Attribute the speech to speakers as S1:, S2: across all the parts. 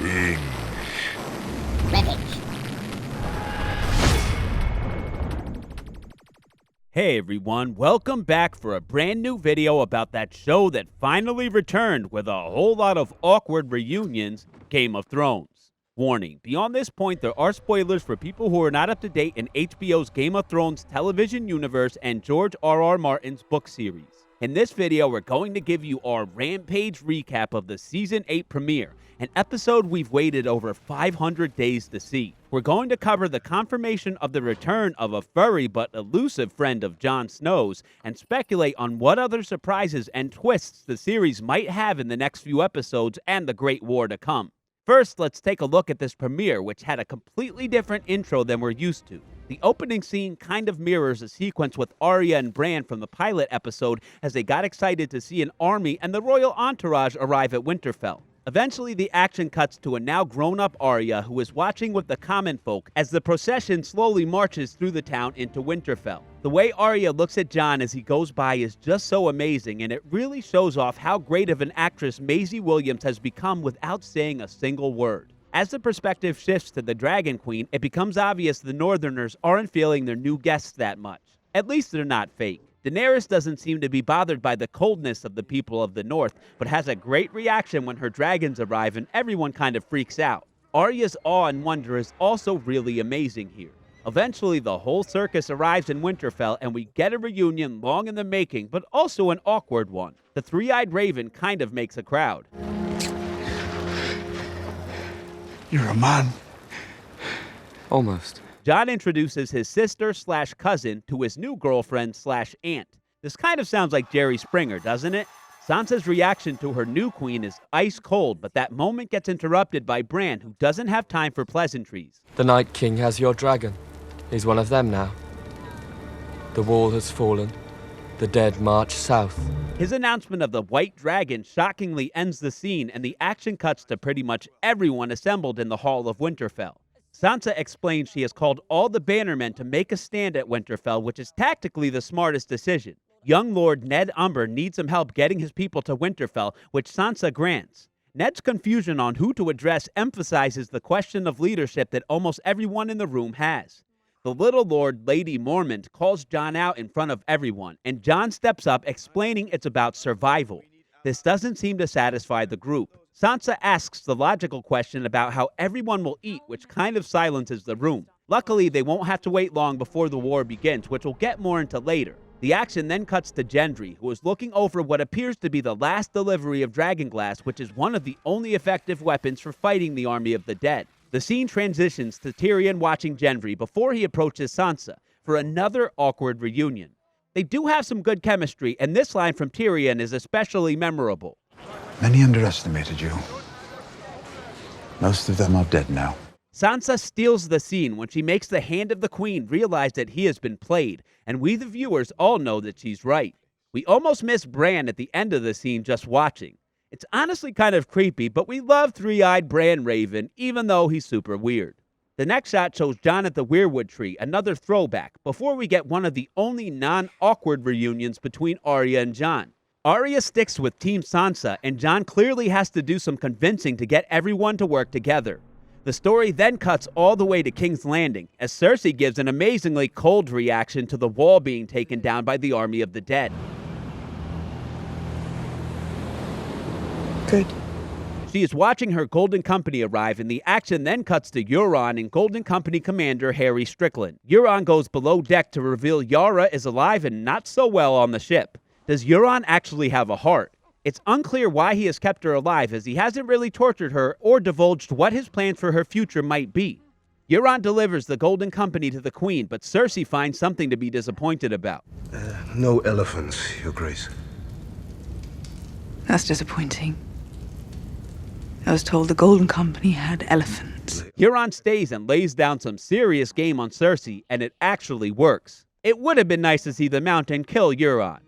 S1: Rampage.
S2: Hey everyone, welcome back for a brand new video about that show that finally returned with a whole lot of awkward reunions, Game of Thrones. Warning, beyond this point there are spoilers for people who are not up to date in HBO's Game of Thrones television universe and George R.R. Martin's book series. In this video, we're going to give you our Rampage recap of the Season 8 premiere, an episode we've waited over 500 days to see. We're going to cover the confirmation of the return of a furry but elusive friend of Jon Snow's, and speculate on what other surprises and twists the series might have in the next few episodes and the Great War to come. First, let's take a look at this premiere, which had a completely different intro than we're used to. The opening scene kind of mirrors a sequence with Arya and Bran from the pilot episode as they got excited to see an army and the royal entourage arrive at Winterfell. Eventually, the action cuts to a now grown-up Arya who is watching with the common folk as the procession slowly marches through the town into Winterfell. The way Arya looks at Jon as he goes by is just so amazing, and it really shows off how great of an actress Maisie Williams has become without saying a single word. As the perspective shifts to the Dragon Queen, it becomes obvious the Northerners aren't feeling their new guests that much. At least they're not fake. Daenerys doesn't seem to be bothered by the coldness of the people of the North, but has a great reaction when her dragons arrive and everyone kind of freaks out. Arya's awe and wonder is also really amazing here. Eventually, the whole circus arrives in Winterfell and we get a reunion long in the making, but also an awkward one. The three-eyed raven kind of makes a crowd.
S3: You're a man.
S4: Almost.
S2: Jon introduces his sister/cousin to his new girlfriend/aunt. This kind of sounds like Jerry Springer, doesn't it? Sansa's reaction to her new queen is ice cold, but that moment gets interrupted by Bran, who doesn't have time for pleasantries.
S4: The Night King has your dragon. He's one of them now. The wall has fallen. The dead march south.
S2: His announcement of the White Dragon shockingly ends the scene, and the action cuts to pretty much everyone assembled in the Hall of Winterfell. Sansa explains she has called all the bannermen to make a stand at Winterfell, which is tactically the smartest decision. Young Lord Ned Umber needs some help getting his people to Winterfell, which Sansa grants. Ned's confusion on who to address emphasizes the question of leadership that almost everyone in the room has. The little Lord, Lady Mormont, calls Jon out in front of everyone, and Jon steps up explaining it's about survival. This doesn't seem to satisfy the group. Sansa asks the logical question about how everyone will eat, which kind of silences the room. Luckily, they won't have to wait long before the war begins, which we'll get more into later. The action then cuts to Gendry, who is looking over what appears to be the last delivery of dragonglass, which is one of the only effective weapons for fighting the army of the dead. The scene transitions to Tyrion watching Gendry before he approaches Sansa for another awkward reunion. They do have some good chemistry, and this line from Tyrion is especially memorable.
S3: Many underestimated you. Most of them are dead now.
S2: Sansa steals the scene when she makes the Hand of the Queen realize that he has been played, and we the viewers all know that she's right. We almost miss Bran at the end of the scene just watching. It's honestly kind of creepy, but we love three-eyed Bran Raven, even though he's super weird. The next shot shows Jon at the Weirwood Tree, another throwback, before we get one of the only non-awkward reunions between Arya and Jon. Arya sticks with Team Sansa, and Jon clearly has to do some convincing to get everyone to work together. The story then cuts all the way to King's Landing, as Cersei gives an amazingly cold reaction to the wall being taken down by the army of the dead.
S3: Good.
S2: She is watching her Golden Company arrive, and the action then cuts to Euron and Golden Company Commander Harry Strickland. Euron goes below deck to reveal Yara is alive and not so well on the ship. Does Euron actually have a heart? It's unclear why he has kept her alive, as he hasn't really tortured her or divulged what his plans for her future might be. Euron delivers the Golden Company to the Queen, but Cersei finds something to be disappointed about.
S5: No elephants, Your Grace.
S6: That's disappointing. I was told the Golden Company had elephants.
S2: Euron stays and lays down some serious game on Cersei, and it actually works. It would have been nice to see the Mountain kill Euron.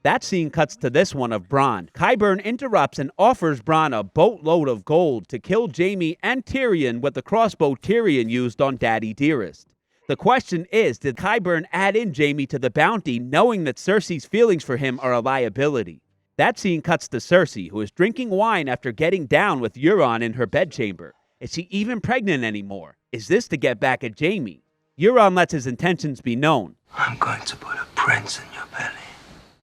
S2: That scene cuts to this one of Bronn. Qyburn interrupts and offers Bronn a boatload of gold to kill Jaime and Tyrion with the crossbow Tyrion used on Daddy Dearest. The question is, did Qyburn add in Jaime to the bounty knowing that Cersei's feelings for him are a liability? That scene cuts to Cersei, who is drinking wine after getting down with Euron in her bedchamber. Is she even pregnant anymore? Is this to get back at Jaime? Euron lets his intentions be known.
S5: I'm going to put a prince in your belly.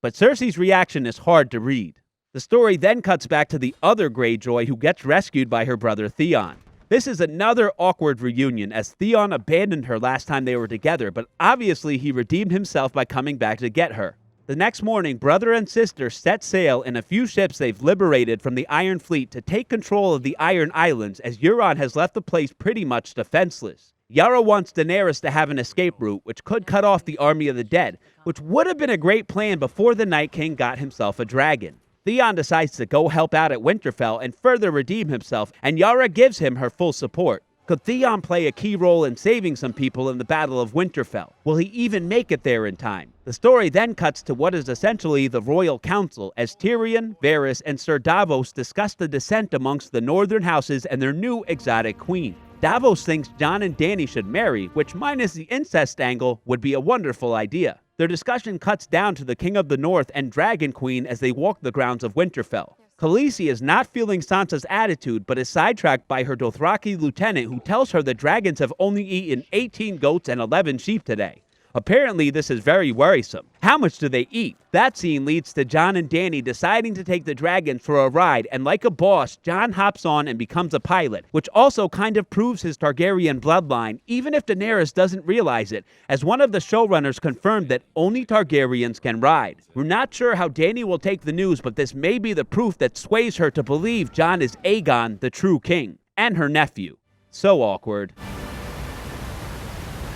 S2: But Cersei's reaction is hard to read. The story then cuts back to the other Greyjoy who gets rescued by her brother Theon. This is another awkward reunion as Theon abandoned her last time they were together, but obviously he redeemed himself by coming back to get her. The next morning, brother and sister set sail in a few ships they've liberated from the Iron Fleet to take control of the Iron Islands as Euron has left the place pretty much defenseless. Yara wants Daenerys to have an escape route, which could cut off the army of the dead, which would have been a great plan before the Night King got himself a dragon. Theon decides to go help out at Winterfell and further redeem himself, and Yara gives him her full support. Could Theon play a key role in saving some people in the Battle of Winterfell? Will he even make it there in time? The story then cuts to what is essentially the Royal Council as Tyrion, Varys, and Ser Davos discuss the dissent amongst the northern houses and their new exotic queen. Davos thinks Jon and Dany should marry, which minus the incest angle would be a wonderful idea. Their discussion cuts down to the King of the North and Dragon Queen as they walk the grounds of Winterfell. Khaleesi is not feeling Sansa's attitude, but is sidetracked by her Dothraki lieutenant who tells her the dragons have only eaten 18 goats and 11 sheep today. Apparently, this is very worrisome. How much do they eat? That scene leads to Jon and Dany deciding to take the dragons for a ride, and like a boss, Jon hops on and becomes a pilot, which also kind of proves his Targaryen bloodline, even if Daenerys doesn't realize it, as one of the showrunners confirmed that only Targaryens can ride. We're not sure how Dany will take the news, but this may be the proof that sways her to believe Jon is Aegon, the true king, and her nephew. So awkward.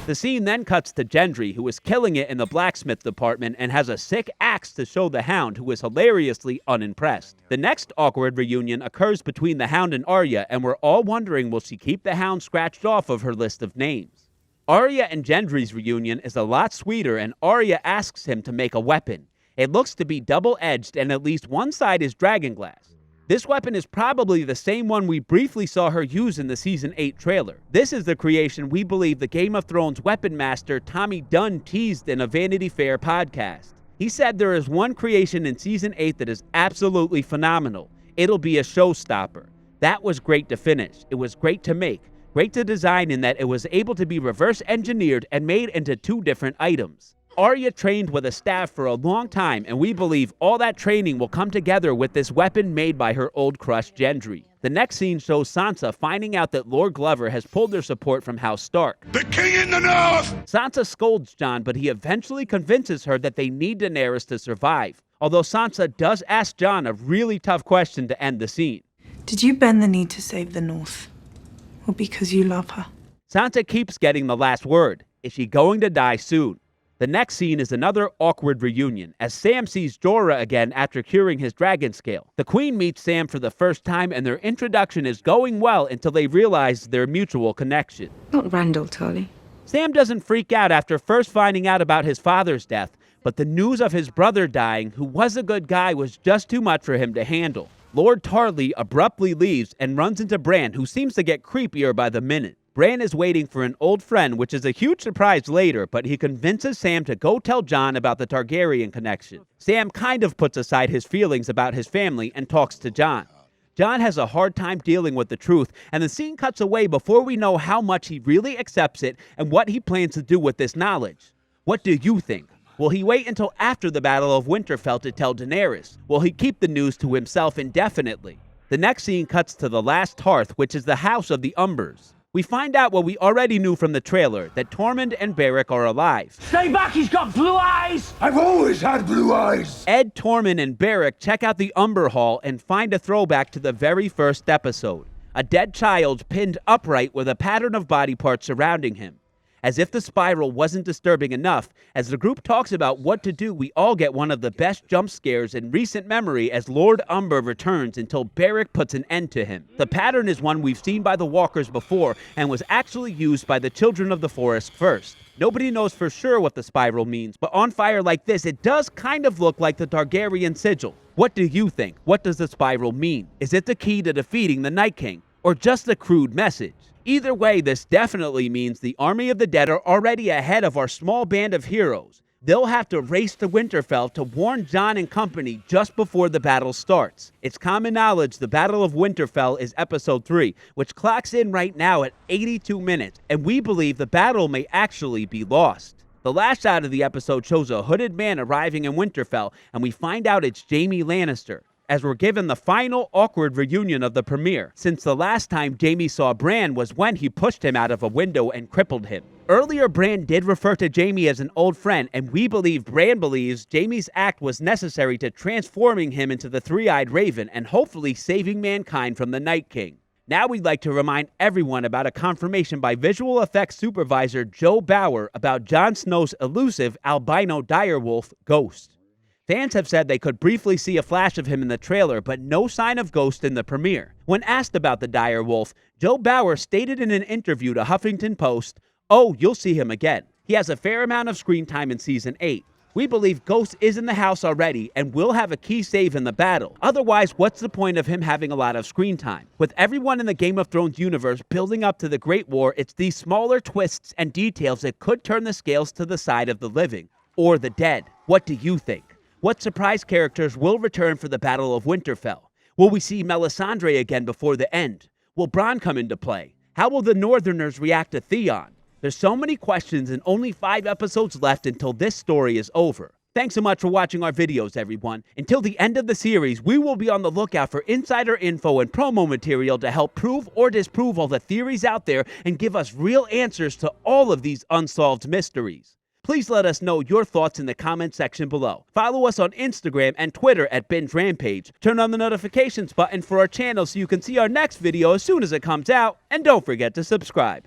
S2: The scene then cuts to Gendry, who is killing it in the blacksmith department and has a sick axe to show the Hound, who is hilariously unimpressed. The next awkward reunion occurs between the Hound and Arya, and we're all wondering, will she keep the Hound scratched off of her list of names? Arya and Gendry's reunion is a lot sweeter, and Arya asks him to make a weapon. It looks to be double-edged, and at least one side is dragonglass. This weapon is probably the same one we briefly saw her use in the Season 8 trailer. This is the creation we believe the Game of Thrones weapon master Tommy Dunn teased in a Vanity Fair podcast. He said there is one creation in Season 8 that is absolutely phenomenal. It'll be a showstopper. That was great to finish. It was great to make. Great to design in that it was able to be reverse engineered and made into two different items. Arya trained with a staff for a long time, and we believe all that training will come together with this weapon made by her old crush Gendry. The next scene shows Sansa finding out that Lord Glover has pulled their support from House Stark.
S3: The king in the north!
S2: Sansa scolds Jon, but he eventually convinces her that they need Daenerys to survive. Although Sansa does ask Jon a really tough question to end the scene.
S6: Did you bend the knee to save the North? Or because you love her?
S2: Sansa keeps getting the last word. Is she going to die soon? The next scene is another awkward reunion, as Sam sees Jorah again after curing his dragon scale. The Queen meets Sam for the first time, and their introduction is going well until they realize their mutual connection.
S1: Not Randall Tully.
S2: Sam doesn't freak out after first finding out about his father's death, but the news of his brother dying, who was a good guy, was just too much for him to handle. Lord Tarly abruptly leaves and runs into Bran, who seems to get creepier by the minute. Bran is waiting for an old friend, which is a huge surprise later, but he convinces Sam to go tell Jon about the Targaryen connection. Sam kind of puts aside his feelings about his family and talks to Jon. Jon has a hard time dealing with the truth, and the scene cuts away before we know how much he really accepts it and what he plans to do with this knowledge. What do you think? Will he wait until after the Battle of Winterfell to tell Daenerys? Will he keep the news to himself indefinitely? The next scene cuts to the last hearth, which is the House of the Umbers. We find out what we already knew from the trailer, that Tormund and Beric are alive.
S7: Stay back, he's got blue eyes!
S3: I've always had blue eyes!
S2: Ed, Tormund, and Beric check out the Umber Hall and find a throwback to the very first episode. A dead child pinned upright with a pattern of body parts surrounding him. As if the spiral wasn't disturbing enough, as the group talks about what to do, we all get one of the best jump scares in recent memory as Lord Umber returns until Beric puts an end to him. The pattern is one we've seen by the Walkers before and was actually used by the Children of the Forest first. Nobody knows for sure what the spiral means, but on fire like this, it does kind of look like the Targaryen sigil. What do you think? What does the spiral mean? Is it the key to defeating the Night King, or just a crude message? Either way, this definitely means the army of the dead are already ahead of our small band of heroes. They'll have to race to Winterfell to warn Jon and company just before the battle starts. It's common knowledge the Battle of Winterfell is episode 3, which clocks in right now at 82 minutes, and we believe the battle may actually be lost. The last shot of the episode shows a hooded man arriving in Winterfell, and we find out it's Jaime Lannister, as we're given the final awkward reunion of the premiere, since the last time Jaime saw Bran was when he pushed him out of a window and crippled him. Earlier, Bran did refer to Jaime as an old friend, and we believe Bran believes Jaime's act was necessary to transforming him into the Three-Eyed Raven and hopefully saving mankind from the Night King. Now we'd like to remind everyone about a confirmation by visual effects supervisor Joe Bauer about Jon Snow's elusive albino direwolf, Ghost. Fans have said they could briefly see a flash of him in the trailer, but no sign of Ghost in the premiere. When asked about the direwolf, Joe Bauer stated in an interview to Huffington Post, "Oh, you'll see him again. He has a fair amount of screen time in Season 8. We believe Ghost is in the house already and will have a key save in the battle. Otherwise, what's the point of him having a lot of screen time?" With everyone in the Game of Thrones universe building up to the Great War, it's these smaller twists and details that could turn the scales to the side of the living or the dead. What do you think? What surprise characters will return for the Battle of Winterfell? Will we see Melisandre again before the end? Will Bronn come into play? How will the Northerners react to Theon? There's so many questions and only 5 episodes left until this story is over. Thanks so much for watching our videos, everyone. Until the end of the series, we will be on the lookout for insider info and promo material to help prove or disprove all the theories out there and give us real answers to all of these unsolved mysteries. Please let us know your thoughts in the comment section below. Follow us on Instagram and Twitter at Binge Rampage. Turn on the notifications button for our channel so you can see our next video as soon as it comes out. And don't forget to subscribe.